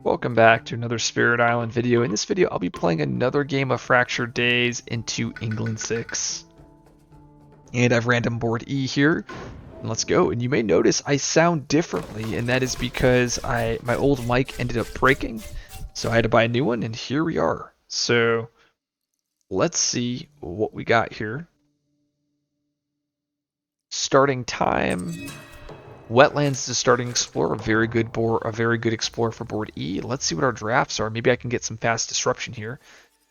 Welcome back to another Spirit Island video. In this video, I'll be playing another game of Fractured Days into England 6. And I've random board E here. And let's go. And you may notice I sound differently, and that is because my old mic ended up breaking. So I had to buy a new one, and here we are. So let's see what we got here. Starting time. Wetlands is starting explorer, a very good explorer for board E. Let's see what our drafts are. Maybe I can get some fast disruption here.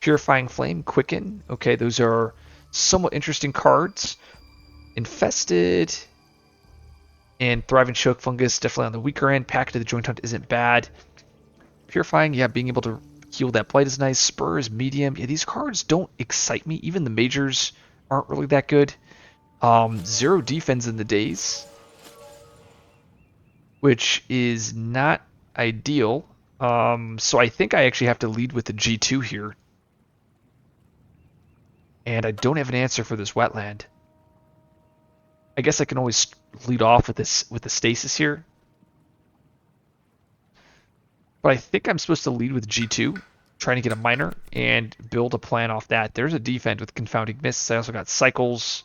Purifying Flame, Quicken. Okay, those are somewhat interesting cards. Infested and Thriving Choke Fungus, definitely on the weaker end. Pact of the Joint Hunt isn't bad. Purifying, yeah, being able to heal that blight is nice. Spur is medium. Yeah, these cards don't excite me. Even the majors aren't really that good. Zero defense in the days, which is not ideal. So I think I actually have to lead with the G2 here. And I don't have an answer for this wetland. I guess I can always lead off with the stasis here. But I think I'm supposed to lead with G2, trying to get a minor and build a plan off that. There's a defense with Confounding Mists. I also got Cycles.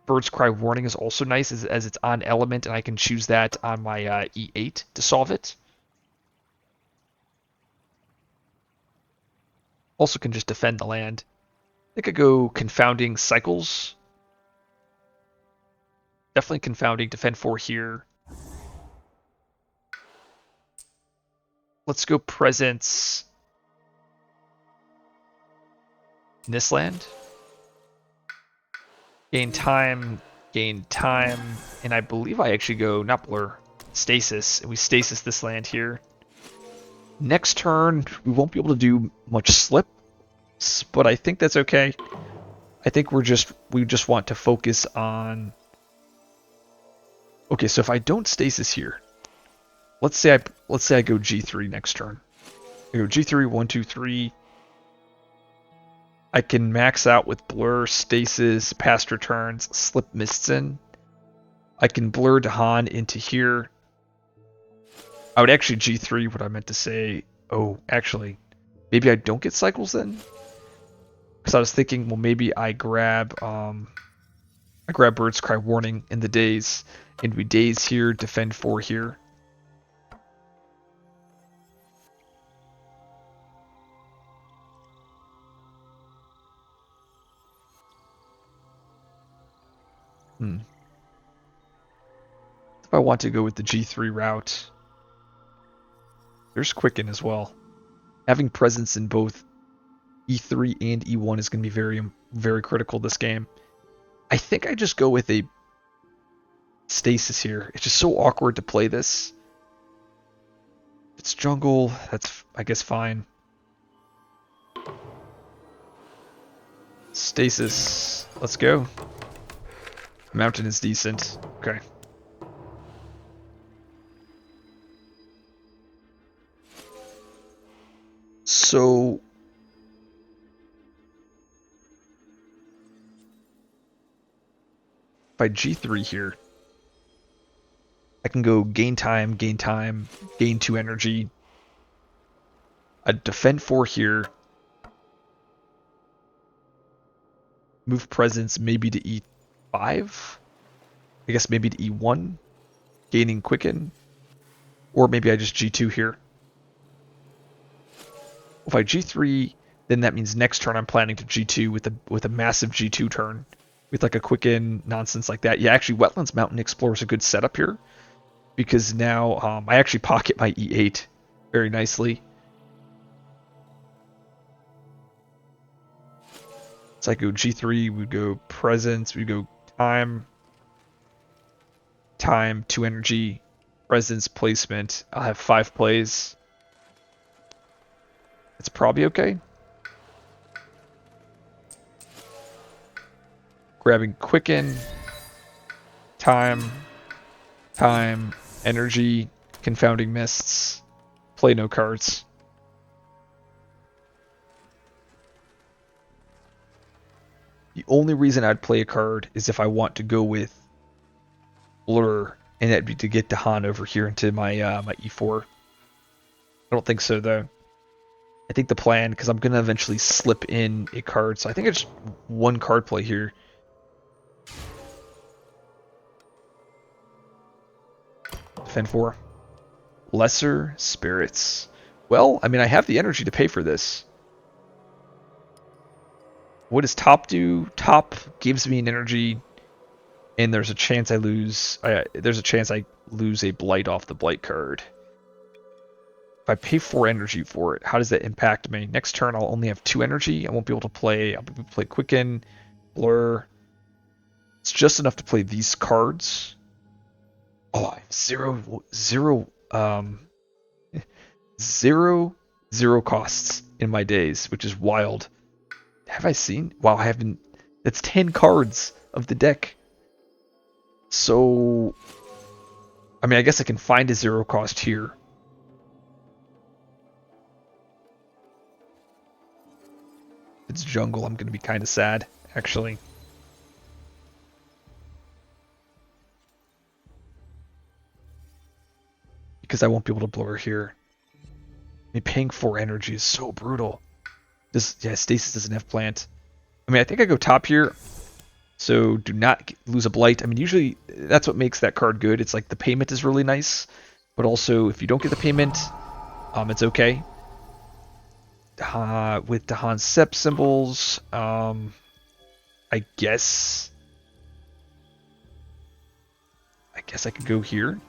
Bird's Cry Warning is also nice as it's on element, and I can choose that on my E8 to solve it. Also can just defend the land. I think I go Confounding Cycles. Definitely Confounding, defend 4 here. Let's go Presence in this land. Gain time, and I believe I actually go, not blur, stasis, and we stasis this land here. Next turn, we won't be able to do much slip, but I think that's okay. I think we just want to focus on... Okay, so if I don't stasis here, let's say I go G3 next turn. I go G3, 1, 2, 3. I can max out with blur, stasis, past returns, slip mists in. I can blur Dahan into here. I would actually G3 what I meant to say. Oh, actually, maybe I don't get cycles then? Because I was thinking, well, maybe I grab Bird's Cry Warning in the days, and we daze here, defend 4 here. If I want to go with the G3 route, there's Quicken as well. Having presence in both E3 and E1 is going to be very, very critical this game. I think I just go with a stasis here. It's just so awkward to play this. If it's jungle, that's, I guess, fine. Stasis, let's go. Mountain is decent. Okay. So by G3 here, I can go gain time, gain 2 energy. A defend 4 here. Move presence maybe to E5. I guess maybe to E1. Gaining quicken. Or maybe I just G2 here. If I G3, then that means next turn I'm planning to G2 with a massive G2 turn. With like a quicken nonsense like that. Yeah, actually Wetlands Mountain Explorer is a good setup here. Because now I actually pocket my E8 very nicely. So I go G3, we go presence, we go time, 2 energy, presence, placement. I'll have 5 plays. It's probably okay. Grabbing quicken, time, energy, confounding mists, play no cards. The only reason I'd play a card is if I want to go with blur, and that'd be to get Dahan over here into my my E4. I don't think so, though. I think the plan, because I'm going to eventually slip in a card, so I think it's one card play here. Defend 4. Lesser Spirits. Well, I mean, I have the energy to pay for this. What does top do? Top gives me an energy, and there's a chance I lose. There's a chance I lose a blight off the blight card. If I pay 4 energy for it, how does that impact me? Next turn, I'll only have 2 energy. I won't be able to play. I'll be able to play Quicken, Blur. It's just enough to play these cards. Oh, I have zero costs in my days, which is wild. Have I seen? Wow, I haven't. That's 10 cards of the deck. So, I mean, I guess I can find a 0 cost here. If it's jungle, I'm going to be kind of sad, actually. Because I won't be able to blur here. I mean, paying 4 energy is so brutal. Yeah, Stasis doesn't have plant. I mean, I think I go top here. So do not lose a blight. I mean, usually that's what makes that card good. It's like the payment is really nice, but also if you don't get the payment, it's okay. With Dahan's Sep symbols, I guess I could go here.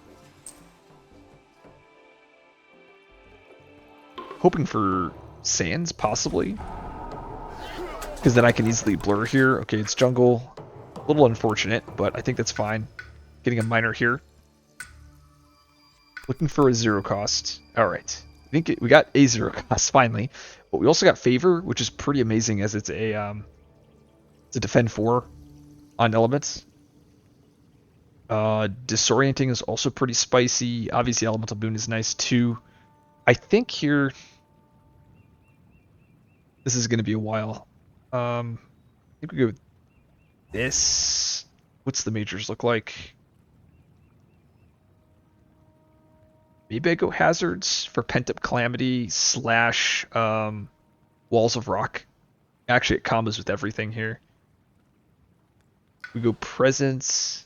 Hoping for Sands, possibly. Because then I can easily blur here. Okay, it's jungle. A little unfortunate, but I think that's fine. Getting a minor here. Looking for a 0 cost. Alright. I think we got a 0 cost, finally. But we also got Favor, which is pretty amazing as it's a defend 4 on elements. Disorienting is also pretty spicy. Obviously, Elemental Boon is nice too. I think here... This is going to be a while. I think we go with this. What's the majors look like? Maybe I go Hazards for Pent-Up Calamity / Walls of Rock. Actually, it combos with everything here. We go Presence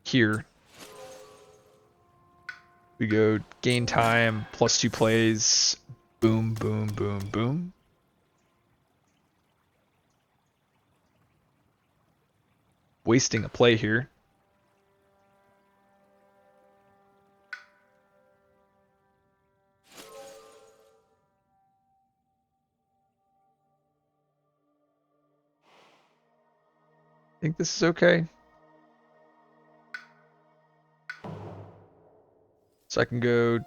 here. We go Gain Time, +2 plays, boom, boom, boom, boom. Wasting a play here. I think this is okay. So I can go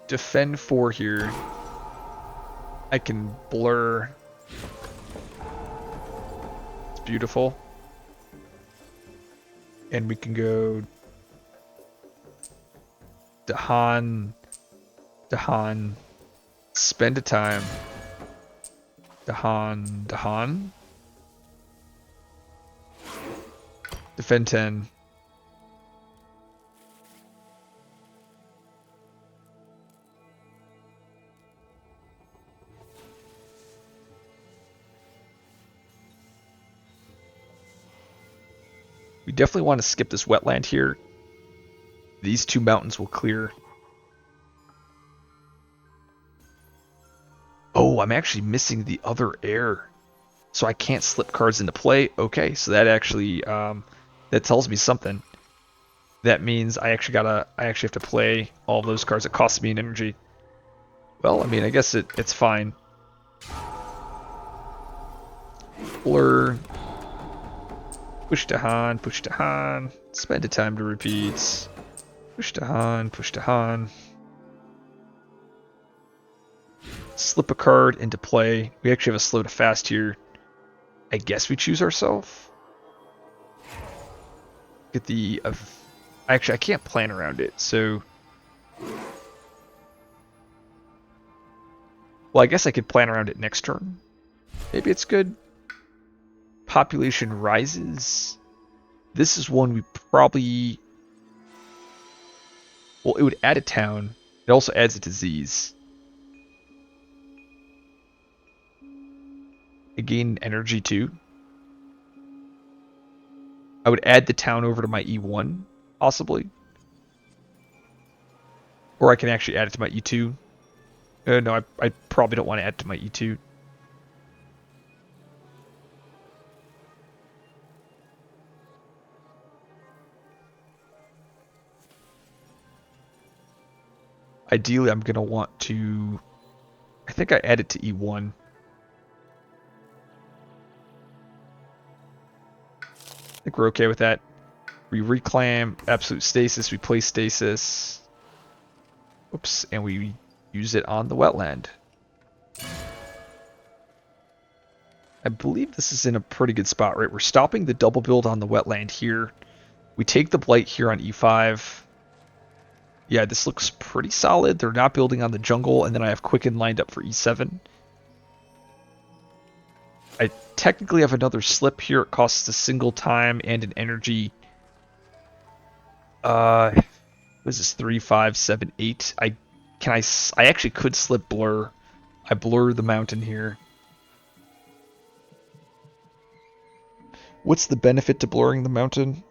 defend 4 here. I can blur. It's beautiful. And we can go Dahan, spend a time. Dahan. Defend 10. We definitely want to skip this wetland here. These 2 mountains will clear. Oh, I'm actually missing the other air. So I can't slip cards into play. Okay, so that actually that tells me something. That means I actually have to play all of those cards. It costs me an energy. Well, I mean, I guess it's fine. Blur. Push to Han. Spend a time to repeat. Push to Han. Slip a card into play. We actually have a slow to fast here. I guess we choose ourselves. Get the... actually, I can't plan around it, so... Well, I guess I could plan around it next turn. Maybe it's good. Population rises. This is one we probably... Well, it would add a town. It also adds a disease. I gain energy too. I would add the town over to my E1, possibly. Or I can actually add it to my E2. No, I probably don't want to add it to my E2. Ideally, I'm going to want to... I think I add it to E1. I think we're okay with that. We reclaim absolute stasis, we place stasis. Oops, and we use it on the wetland. I believe this is in a pretty good spot, right? We're stopping the double build on the wetland here. We take the blight here on E5. Yeah, this looks pretty solid. They're not building on the jungle, and then I have Quicken lined up for E7. I technically have another slip here. It costs a single time and an energy. What is this? 3, 5, 7, 8. I actually could slip blur. I blur the mountain here. What's the benefit to blurring the mountain?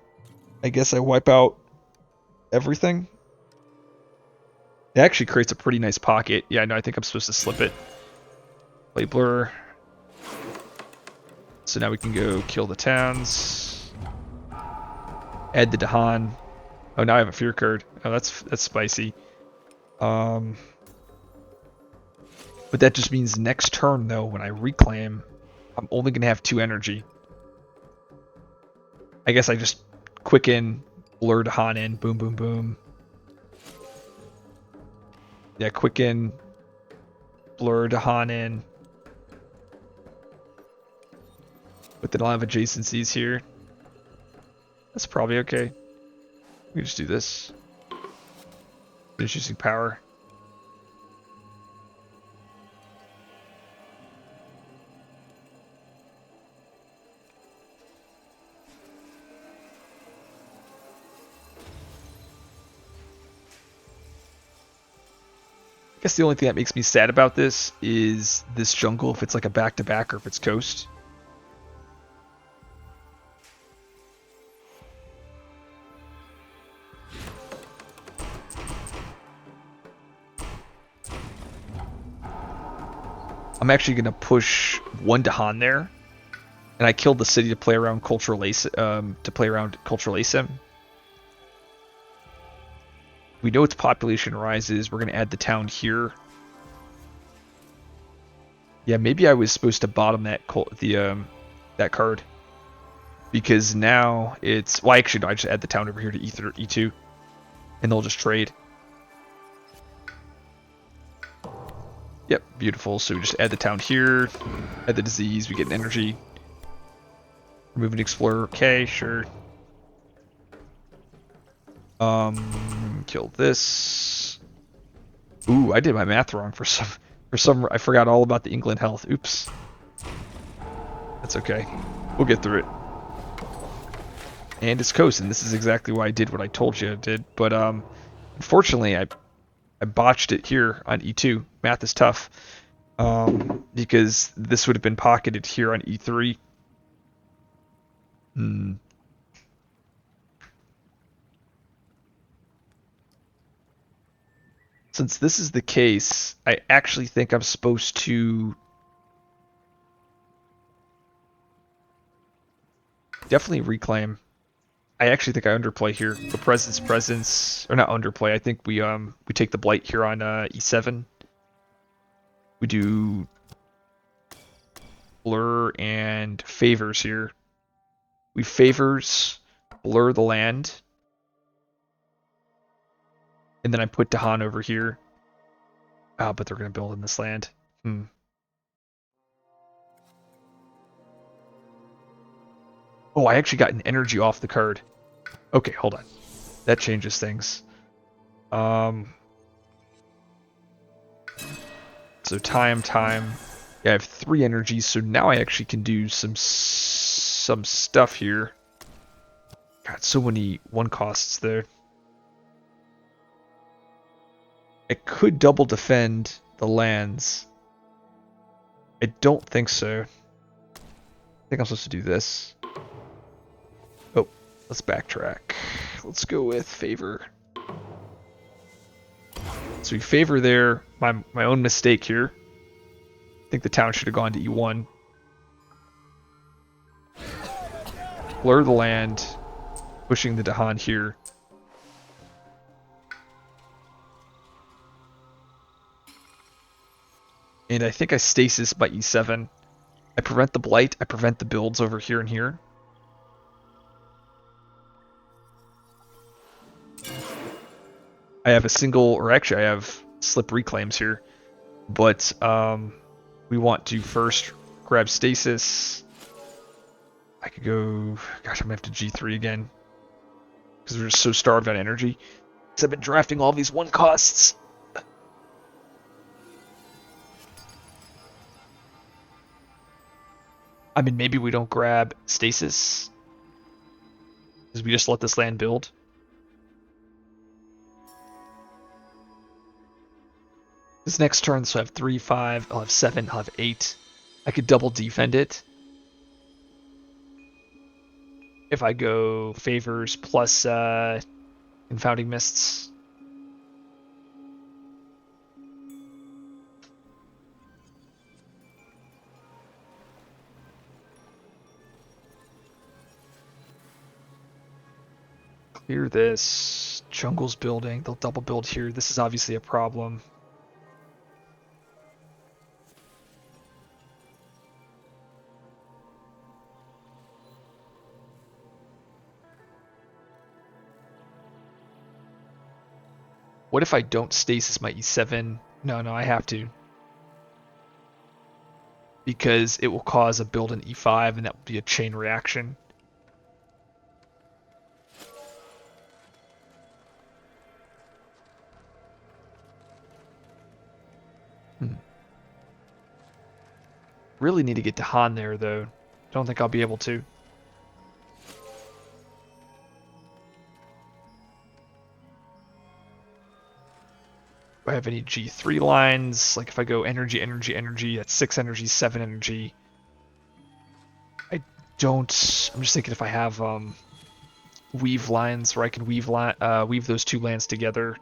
I guess I wipe out everything. It actually creates a pretty nice pocket. Yeah, no, I think I'm supposed to slip it. Play blur. So now we can go kill the towns. Add the Dahan. Oh, now I have a fear card. Oh, that's spicy. But that just means next turn, though, when I reclaim, I'm only going to have 2 energy. I guess I just quicken, blur Dahan in, boom, boom, boom. Yeah, quicken, blur Dahan in. But then I'll have adjacencies here. That's probably okay. We can just do this. Finish using power. I guess the only thing that makes me sad about this is this jungle, if it's like a back-to-back or if it's coast. I'm actually going to push 1 Dahan there. And I killed the city to play around cultural ASIM. We know its population rises. We're going to add the town here. Yeah, maybe I was supposed to bottom that that card. Because now it's... Well, actually, no, I just add the town over here to E2. And they'll just trade. Yep, beautiful. So we just add the town here. Add the disease. We get an energy. Remove an explorer. Okay, sure. Kill this. Ooh, I did my math wrong for some. I forgot all about the England health. Oops. That's okay. We'll get through it. And it's coast, and this is exactly why I did what I told you I did. But unfortunately, I botched it here on E2. Math is tough. Because this would have been pocketed here on E3. Since this is the case, I actually think I'm supposed to definitely reclaim. I actually think I underplay here. The presence, or not underplay. I think we take the blight here on E7. We do blur and favors here. We favors, blur the land, and then I put Dahan over here. Ah, but they're gonna build in this land. Oh, I actually got an energy off the card. Okay, hold on. That changes things. So time. Yeah, I have 3 energies, so now I actually can do some stuff here. Got so many 1 costs there. It could double defend the lands. I don't think so. I think I'm supposed to do this. Oh, let's backtrack. Let's go with favor. So we favor there. My own mistake here. I think the town should have gone to E1. Blur the land, pushing the Dahan here. And I think I stasis by E7. I prevent the blight. I prevent the builds over here and here. I have a single, or actually I have slip reclaims here. But we want to first grab stasis. I could go, gosh, I'm gonna have to G3 again. Because we're just so starved on energy. Because I've been drafting all these one costs. I mean, maybe we don't grab stasis. Because we just let this land build. This next turn, so I have 3, 5, I'll have 7, I'll have 8. I could double defend it. If I go favors plus confounding mists. Clear this. Jungle's building. They'll double build here. This is obviously a problem. What if I don't stasis my E7? No, I have to. Because it will cause a build in E5 and that will be a chain reaction. Really need to get to Han there though. Don't think I'll be able to. Do I have any G3 lines? Like if I go energy, energy, energy, that's 6 energy, 7 energy. I don't. I'm just thinking if I have weave lines where I can weave those two lands together.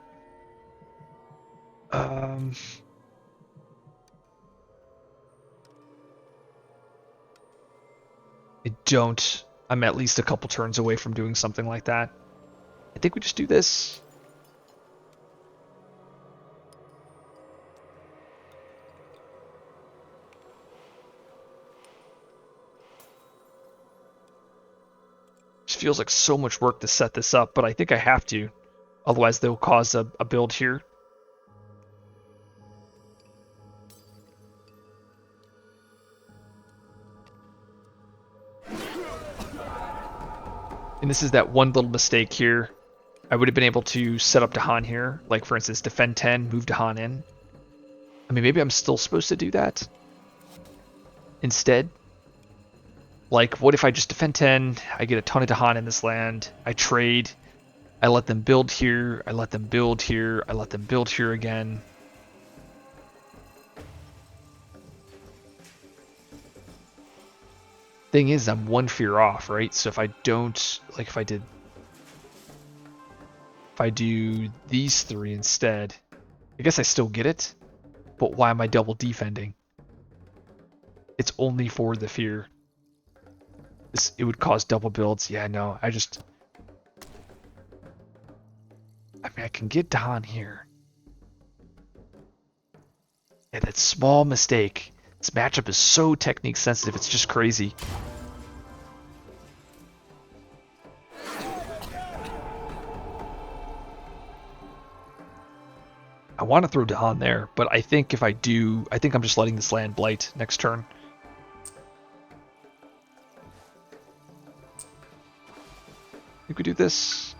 I don't. I'm at least a couple turns away from doing something like that. I think we just do this. Just feels like so much work to set this up, but I think I have to. Otherwise, they'll cause a build here. And this is that one little mistake here. I would have been able to set up Dahan here. Like, for instance, defend 10, move Dahan in. I mean, maybe I'm still supposed to do that instead. Like, what if I just defend 10, I get a ton of Dahan in this land, I trade, I let them build here, I let them build here, I let them build here again. Thing is, I'm one fear off, right? So if I don't, like if I do these three instead, I guess I still get it, but why am I double defending? It's only for the fear. It would cause double builds. Yeah, no, I mean, I can get Dahan here. Yeah, that small mistake. This matchup is so technique sensitive, it's just crazy. I want to throw Dahan there, but I think if I do, I think I'm just letting this land blight next turn. I think we do this.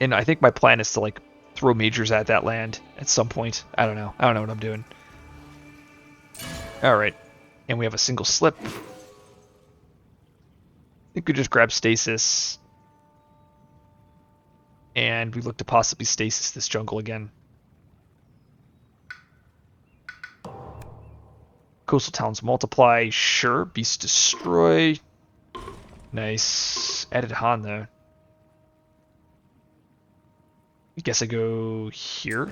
And I think my plan is to like throw majors at that land at some point. I don't know. I don't know what I'm doing. Alright. And we have a single slip. I think we just grab stasis. And we look to possibly stasis this jungle again. Coastal towns multiply, sure. Beast destroy. Nice. Added Han though. I guess I go here.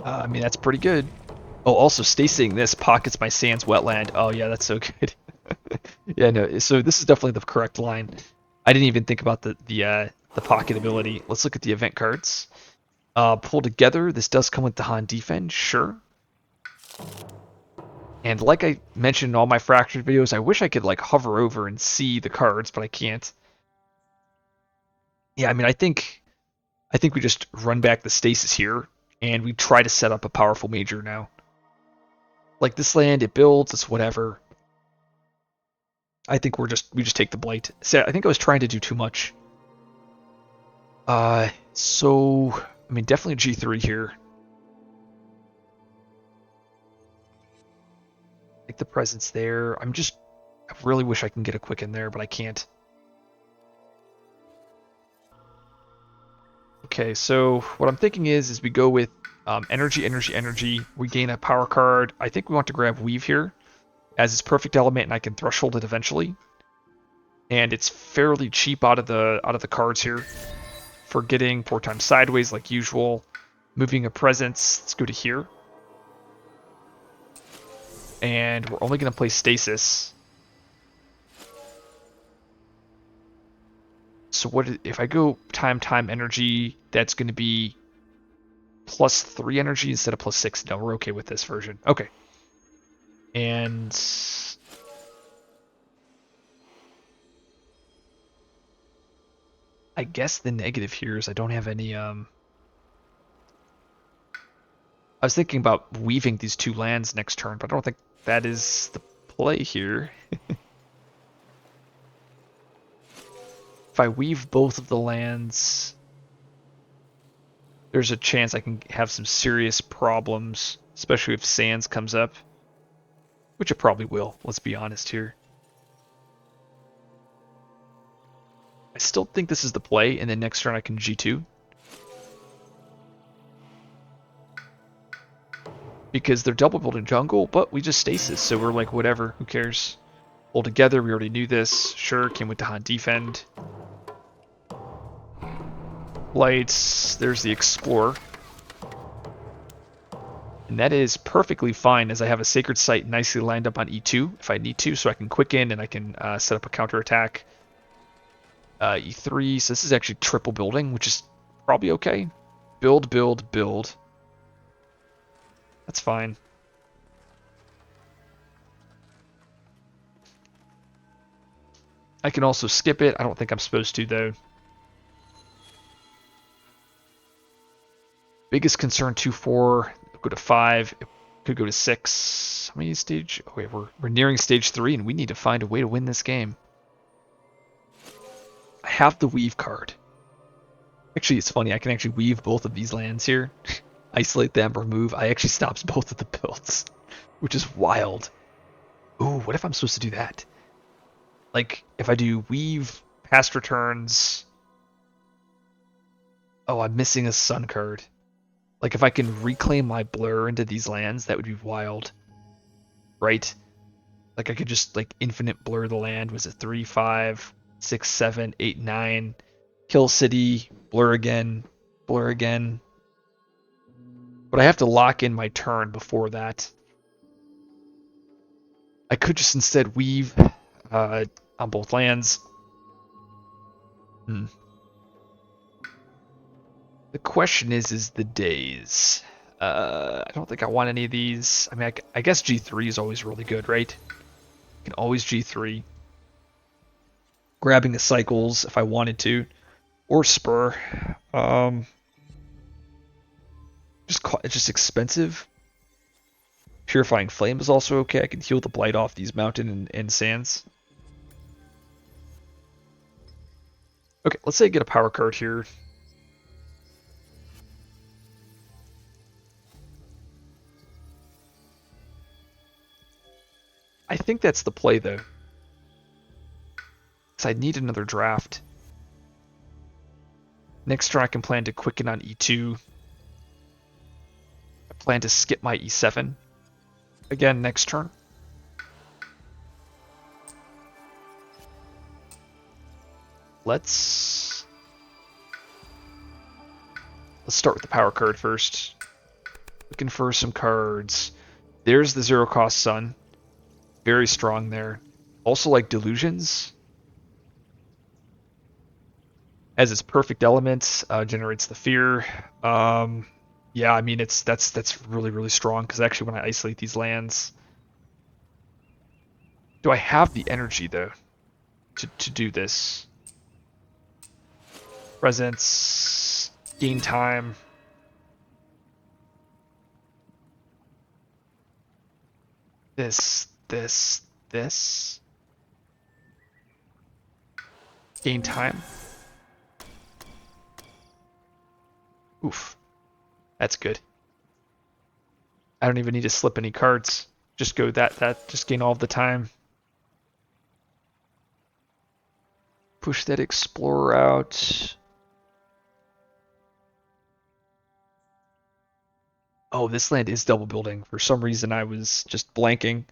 I mean, that's pretty good. Oh, also stasing this pockets my sands wetland. Oh yeah, that's so good. Yeah, no. So this is definitely the correct line. I didn't even think about the pocket ability. Let's look at the event cards. Pull together. This does come with the Han defend, sure. And like I mentioned in all my fractured videos, I wish I could like hover over and see the cards, but I can't. Yeah, I mean, I think we just run back the stasis here, and we try to set up a powerful major now. Like this land, it builds, it's whatever. I think we just take the blight. So I think I was trying to do too much. So I mean, definitely G3 here. Take the presence there. I really wish I can get a quick in there, but I can't. Okay, so what I'm thinking is we go with energy, energy, energy. We gain a power card. I think we want to grab Weave here, as its perfect element, and I can threshold it eventually. And it's fairly cheap out of the cards here for getting 4 times sideways like usual. Moving a presence. Let's go to here. And we're only going to play Stasis. So what if I go time energy? That's going to be +3 energy instead of +6. No, we're okay with this version. Okay. And I guess the negative here is I don't have any I was thinking about weaving these 2 lands next turn, but I don't think that is the play here. If I weave both of the lands, there's a chance I can have some serious problems, especially if Sands comes up, which it probably will, let's be honest here. I still think this is the play, and then next turn I can G2. Because they're double building jungle, but we just stasis, so we're like, whatever, who cares? All together, we already knew this. Sure, came with the Han defend. Lights, there's the Explorer. And that is perfectly fine as I have a Sacred Site nicely lined up on E2 if I need to, so I can quicken and I can set up a counterattack. E3, so this is actually triple building, which is probably okay. Build, build, build. That's fine. I can also skip it. I don't think I'm supposed to, though. Biggest concern, 2-4. Go to 5. It could go to 6. How many stage? Okay, we're nearing stage 3, and we need to find a way to win this game. I have the weave card. Actually, it's funny. I can actually weave both of these lands here. Isolate them, remove. I actually stops both of the builds, which is wild. Ooh, what if I'm supposed to do that? Like, if I do weave, past returns... Oh, I'm missing a sun card. Like, if I can reclaim my blur into these lands, that would be wild. Right? Like, I could just, like, infinite blur the land. Was it 3, 5, 6, 7, 8, 9? Kill city, blur again, blur again. But I have to lock in my turn before that. I could just instead weave on both lands. The question is the days. I don't think I want any of these. I mean, I guess G3 is always really good, right? I can always G3. Grabbing the cycles if I wanted to. Or Spur. It's just expensive. Purifying Flame is also okay. I can heal the blight off these mountain and sands. Okay, let's say I get a power card here. I think that's the play though. Because I need another draft. Next turn I can plan to quicken on E2. I plan to skip my E7 again next turn. Let's start with the power card first. Looking for some cards. There's the zero cost sun. Very strong there. Also like Delusions. As its perfect element, generates the fear. Yeah, I mean that's really strong because actually when I isolate these lands, do I have the energy though to do this? Presence, gain time. This. Gain time. Oof, that's good. I don't even need to slip any cards. Just go that. Just gain all of the time. Push that Explorer out. Oh, this land is double building. For some reason, I was just blanking.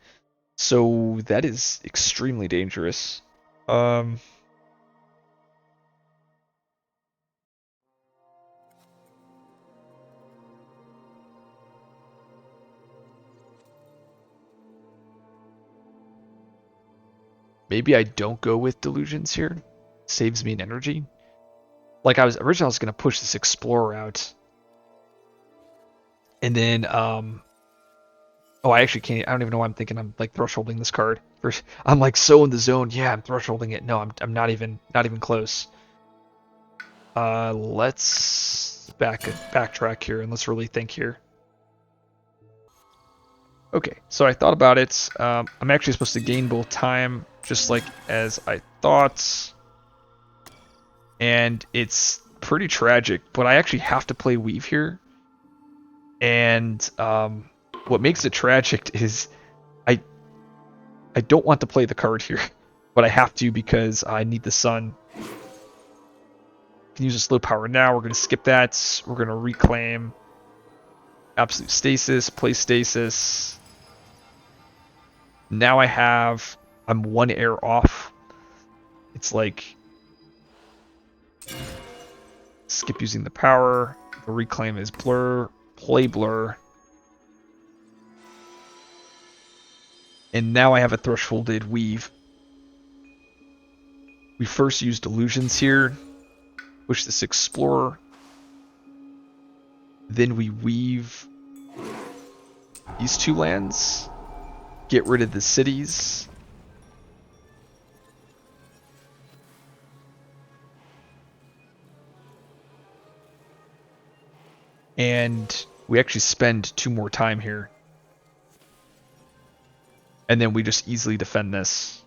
So that is extremely dangerous. Um, Maybe I don't go with Delusions here. Saves me an energy. Like I was originally, I was gonna push this Explorer out, and then oh, I actually can't. I don't even know why I'm thinking. I'm like thresholding this card. First, I'm like so in the zone. Yeah, I'm thresholding it. No, I'm not even close. Let's backtrack here and let's really think here. Okay, so I thought about it. I'm actually supposed to gain both time, just like as I thought, and it's pretty tragic. But I actually have to play Weave here, and what makes it tragic is I I don't want to play the card here, but I have to because I need the sun. Can use a slow power now. We're going to skip that. We're going to reclaim absolute stasis, play stasis. Now I'm one air off. It's like skip using the power. The reclaim is blur, play blur. And now I have a thresholded weave. We first used Delusions here. Push this Explorer. Then we weave these two lands. Get rid of the cities. And we actually spend 2 more time here. And then we just easily defend this.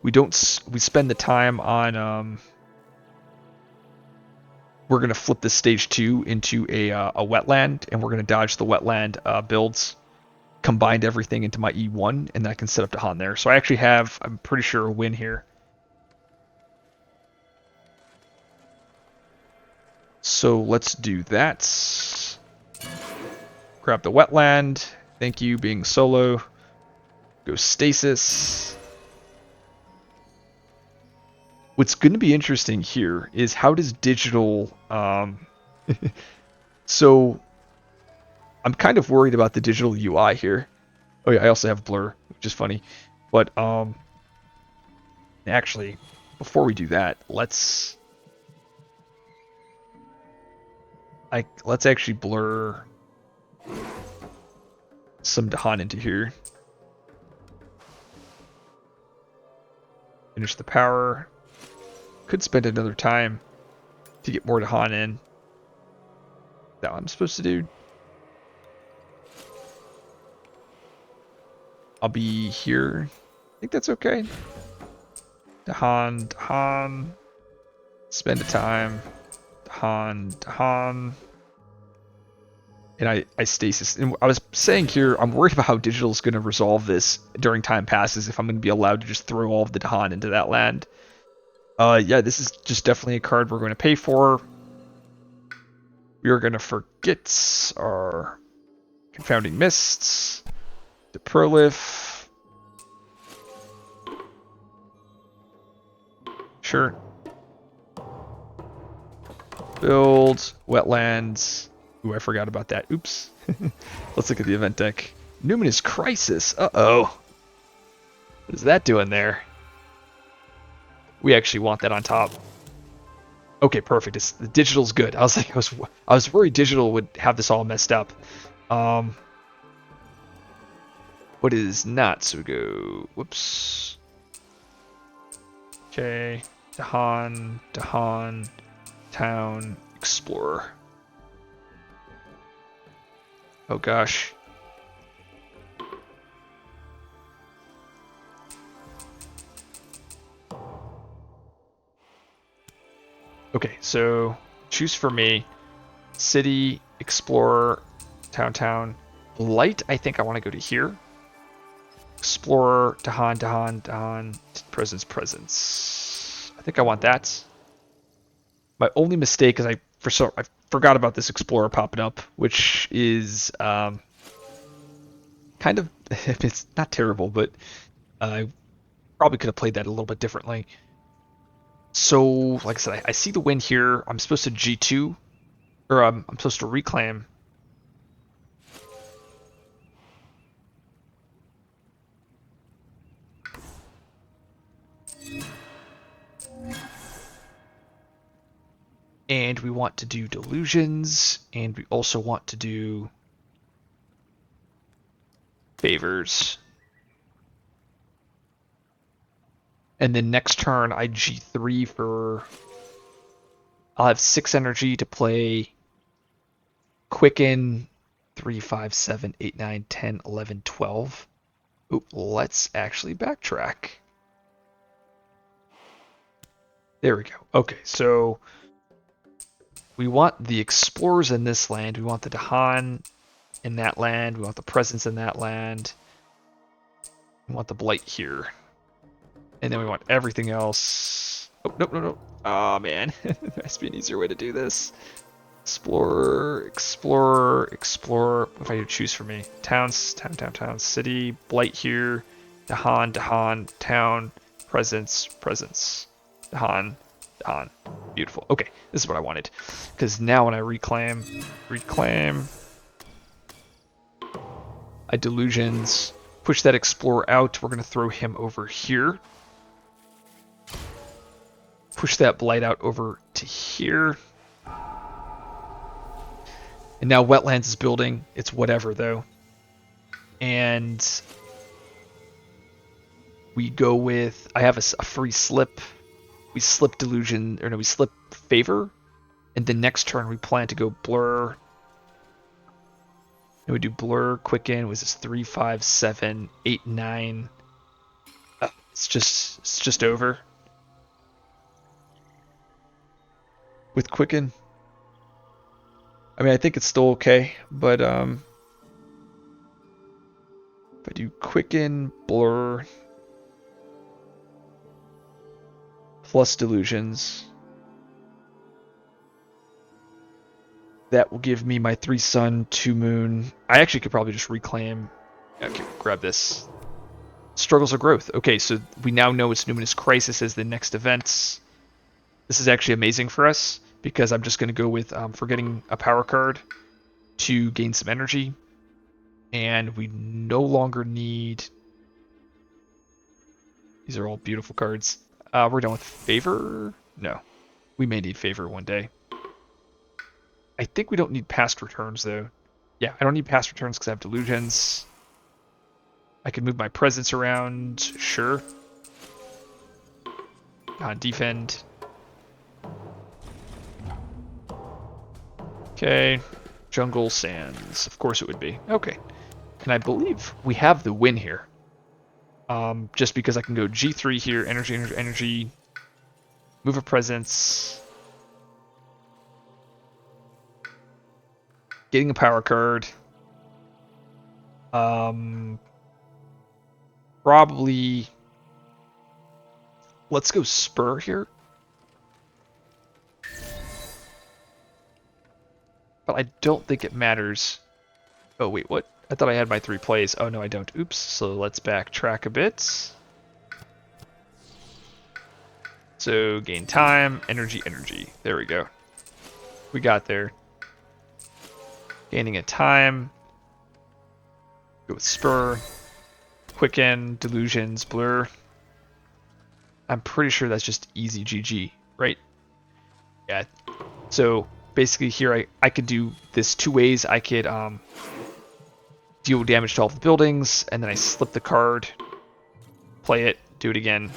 We spend the time on we're going to flip this stage 2 into a wetland, and we're going to dodge the wetland builds. Combined everything into my E1, and then I can set up to Han there. So I actually have, I'm pretty sure, a win here. So let's do that. Grab the wetland. Thank you, being solo. Go stasis. What's going to be interesting here is how does digital... So I'm kind of worried about the digital UI here. Oh yeah, I also have blur, which is funny. But actually, before we do that, let's actually blur some Dahan into here. Finish the power. Could spend another time to get more Dahan in. Is that what I'm supposed to do? I'll be here. I think that's okay. Dahan. Spend a time. Dahan. And I stasis. And I was saying here, I'm worried about how digital is going to resolve this during time passes if I'm going to be allowed to just throw all of the Dahan into that land. Yeah, this is just definitely a card we're going to pay for. We are going to forget our Confounding Mists, the Prolif. Sure. Build, Wetlands. Ooh, I forgot about that. Oops. Let's look at the event deck. Numinous Crisis. Uh-oh. What is that doing there? We actually want that on top. Okay, perfect. The digital's good. I was worried digital would have this all messed up. Um, what is not? So we go. Whoops. Okay. Dahan, Town, Explorer. Oh gosh. Okay, so choose for me. City, Explorer, Town. Light, I think I want to go to here. Explorer, Dahan, Presence. I think I want that. My only mistake is I forgot about this Explorer popping up, which is kind of it's not terrible, but I probably could have played that a little bit differently. So, like I said, I see the win here. I'm supposed to G2, or I'm supposed to reclaim. And we want to do delusions, and we also want to do favors. And then next turn, I G3 for. I'll have 6 energy to play Quicken 3, 5, 7, 8, 9, 10, 11, 12. Ooh, let's actually backtrack. There we go. Okay, so we want the explorers in this land. We want the Dahan in that land. We want the presence in that land. We want the blight here. And then we want everything else. Oh, no. Oh, man. There has to be an easier way to do this. Explorer. If I could choose for me. Town, city, blight here. Dahan, town, presence. Dahan. Beautiful. Okay, this is what I wanted. Because now when I reclaim, I delusions, push that explorer out. We're going to throw him over here. Push that blight out over to here. And now Wetlands is building. It's whatever, though. And we go with... I have a free slip. We slip delusion... Or no, we slip favor. And the next turn we plan to go blur. And we do blur, quicken. Was this 3, 5, 7, 8, 9? It's just over. With quicken. I mean, I think it's still okay, but if I do quicken, blur, plus delusions, that will give me my 3 sun, 2 moon. I actually could probably just reclaim. Okay, grab this. Struggles of growth. Okay, so we now know it's Numinous Crisis as the next events. This is actually amazing for us because I'm just going to go with forgetting a power card to gain some energy. And we no longer need... These are all beautiful cards. We're done with favor? No. We may need favor one day. I think we don't need past returns, though. Yeah, I don't need past returns because I have delusions. I can move my presence around. Sure. Defend. Okay. Jungle Sands. Of course it would be. Okay. And I believe we have the win here. Just because I can go G3 here. Energy. Move a presence. Getting a power card. Probably... Let's go Spur here. but I don't think it matters. Oh, wait, what? I thought I had my 3 plays. Oh, no, I don't. Oops. So let's backtrack a bit. So gain time, energy, energy. There we go. We got there. Gaining a time. Go with Spur. Quicken, Delusions, Blur. I'm pretty sure that's just easy GG, right? Yeah. So basically here I could do this 2 ways. I could deal damage to all the buildings, and then I slip the card, play it, do it again.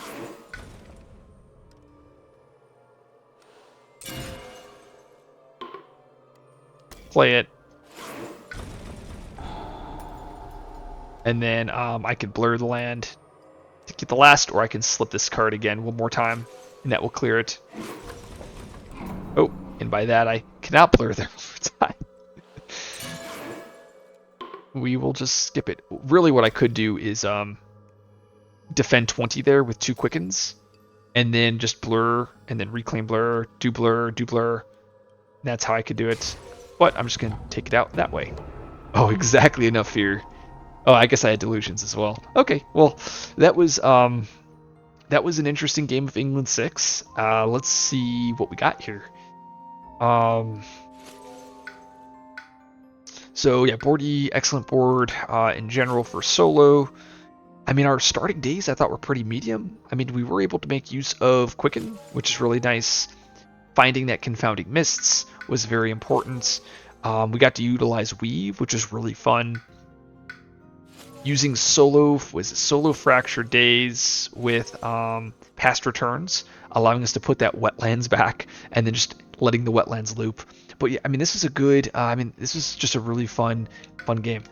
Play it. And then I could blur the land to get the last, or I can slip this card again one more time, and that will clear it. Oh, and by that I cannot blur there one more time. We will just skip it. Really what I could do is defend 20 there with 2 quickens, and then just blur, and then reclaim blur, do blur, do blur. That's how I could do it. But I'm just going to take it out that way. Oh, exactly enough fear. Oh, I guess I had delusions as well. Okay, well, that was an interesting game of England 6. Let's see what we got here. So yeah, board E, excellent board in general for solo. I mean, our starting days I thought were pretty medium. I mean, we were able to make use of Quicken, which is really nice. Finding that confounding mists was very important. We got to utilize Weave, which is really fun. Using solo fracture days with past returns, allowing us to put that wetlands back, and then just letting the wetlands loop. But yeah, I mean, this is a good. This is just a really fun game.